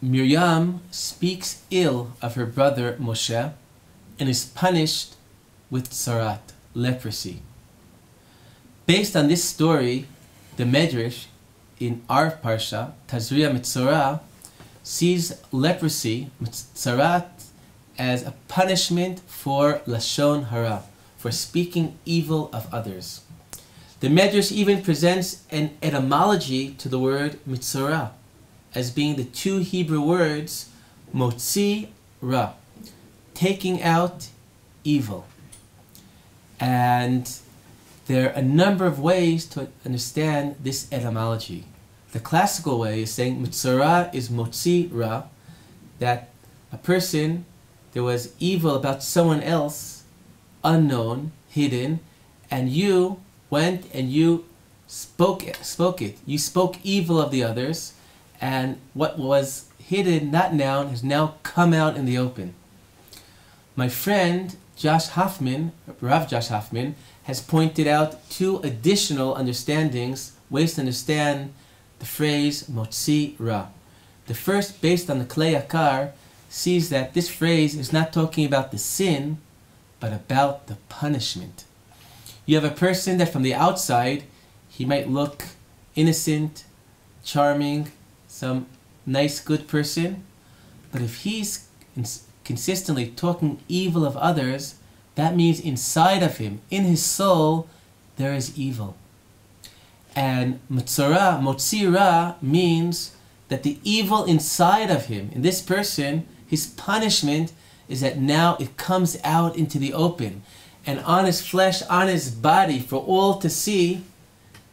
Miriam speaks ill of her brother Moshe and is punished with tzarat, leprosy. Based on this story, the Medrash in our Parsha, Tazria Metzora, sees leprosy, tzarat, as a punishment for lashon hara, for speaking evil of others. The Medrash even presents an etymology to the word Metzora, as being the two Hebrew words motzi ra, taking out evil. And there are a number of ways to understand this etymology. The classical way is saying Metzora is motzi ra, that a person, there was evil about someone else, unknown, hidden, and you went and you spoke it. You spoke evil of the others, and what was hidden, not known, has now come out in the open. My friend Rav Josh Hoffman, has pointed out two additional understandings, ways to understand the phrase motzi ra. The first, based on the Klei Yakar, sees that this phrase is not talking about the sin, but about the punishment. You have a person that from the outside, he might look innocent, charming, some nice, good person, but if he's consistently talking evil of others, that means inside of him, in his soul, there is evil. And Metzora, motzi ra, means that the evil inside of him, in this person, his punishment is that now it comes out into the open. And on his flesh, on his body, for all to see,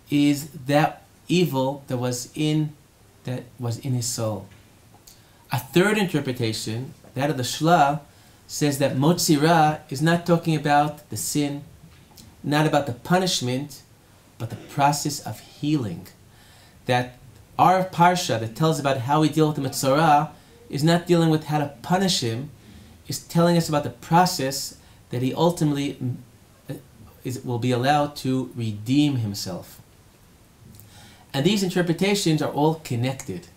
is that evil that was in his soul. A third interpretation, that of the Shla, says that motzi ra is not talking about the sin, not about the punishment, but the process of healing. That our Parsha that tells about how we deal with the Metzora is not dealing with how to punish him, is telling us about the process that he ultimately will be allowed to redeem himself. And these interpretations are all connected,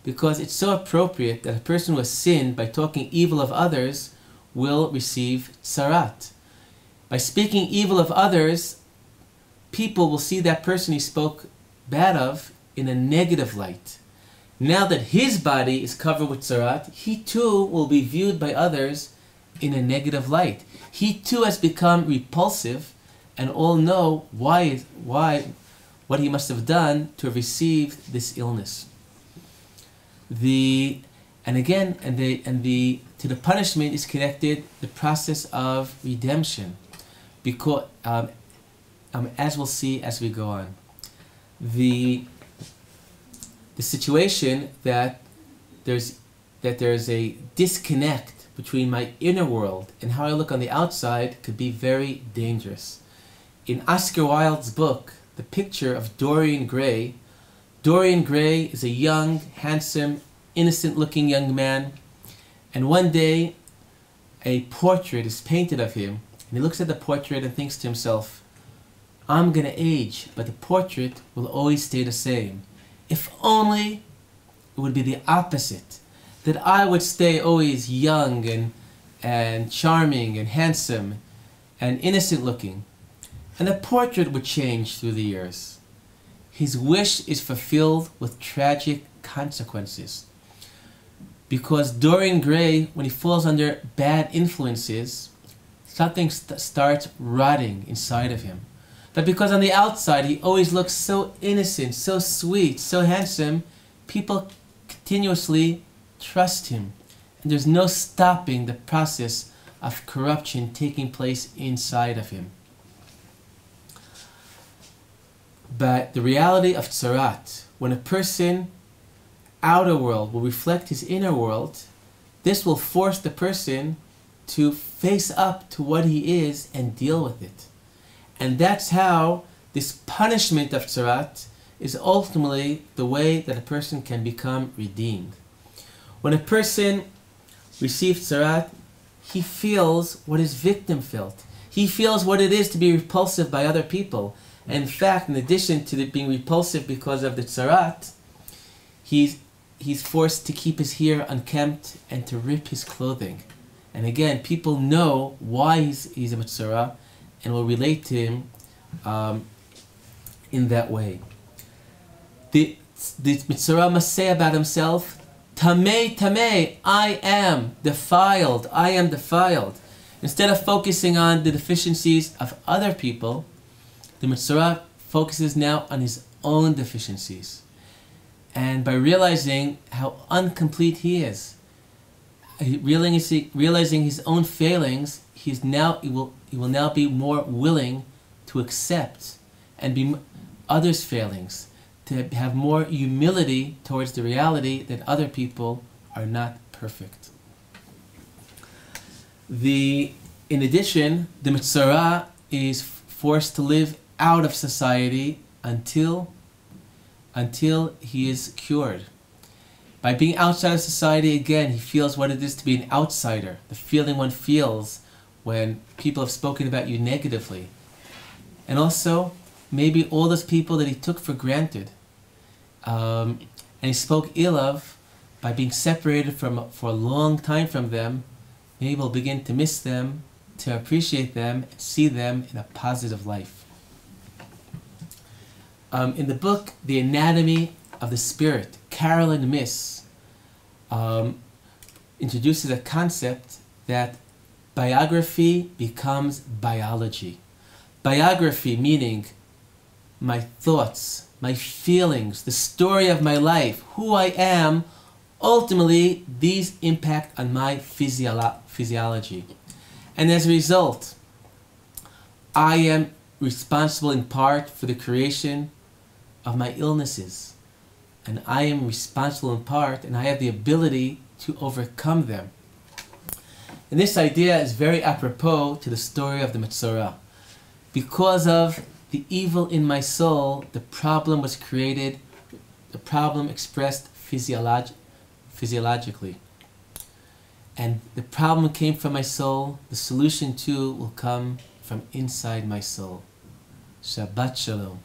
because it's so appropriate that a person who has sinned by talking evil of others will receive tzarat. By speaking evil of others, people will see that person he spoke bad of in a negative light. Now that his body is covered with tzarat, he too will be viewed by others in a negative light. He too has become repulsive, and all know what he must have done to have received this illness. To the punishment is connected the process of redemption, because as we'll see as we go on, the situation that there's a disconnect between my inner world and how I look on the outside could be very dangerous. In Oscar Wilde's book, The Picture of Dorian Gray, Dorian Gray is a young, handsome, innocent-looking young man, and one day a portrait is painted of him, and he looks at the portrait and thinks to himself, I'm going to age, but the portrait will always stay the same. If only it would be the opposite, that I would stay always young and charming and handsome and innocent-looking, and the portrait would change through the years. His wish is fulfilled with tragic consequences. Because Dorian Gray, when he falls under bad influences, something starts rotting inside of him. But because on the outside he always looks so innocent, so sweet, so handsome, people continuously trust him. And there's no stopping the process of corruption taking place inside of him. But the reality of tzarat, when a person outer world will reflect his inner world, this will force the person to face up to what he is and deal with it. And that's how this punishment of tzarat is ultimately the way that a person can become redeemed. When a person receives tzarat, he feels what his victim felt. He feels what it is to be repulsive by other people. And in fact, in addition to being repulsive because of the tzarat, he's forced to keep his hair unkempt and to rip his clothing. And again, people know why he's a Metzora and will relate to him in that way. The Metzora must say about himself, Tamei, Tamei, I am defiled, I am defiled. Instead of focusing on the deficiencies of other people, the Metzora focuses now on his own deficiencies. And by realizing how incomplete he is, realizing his own failings, he will now be more willing to accept and be others' failings, to have more humility towards the reality that other people are not perfect. In addition, the Metzora is forced to live out of society until he is cured. By being outside of society, again, he feels what it is to be an outsider, the feeling one feels when people have spoken about you negatively. And also, maybe all those people that he took for granted, and he spoke ill of, by being separated for a long time from them, maybe we'll begin to miss them, to appreciate them, and see them in a positive life. In the book, The Anatomy of the Spirit, Carolyn Myss introduces a concept that biography becomes biology. Biography meaning my thoughts, my feelings, the story of my life, who I am, ultimately these impact on my physiology. And as a result, I am responsible in part for the creation of my illnesses. And I am responsible in part, and I have the ability to overcome them. And this idea is very apropos to the story of the Metzora. Because of the evil in my soul, the problem was created, the problem expressed physiologically. And the problem came from my soul, the solution too will come from inside my soul. Shabbat Shalom.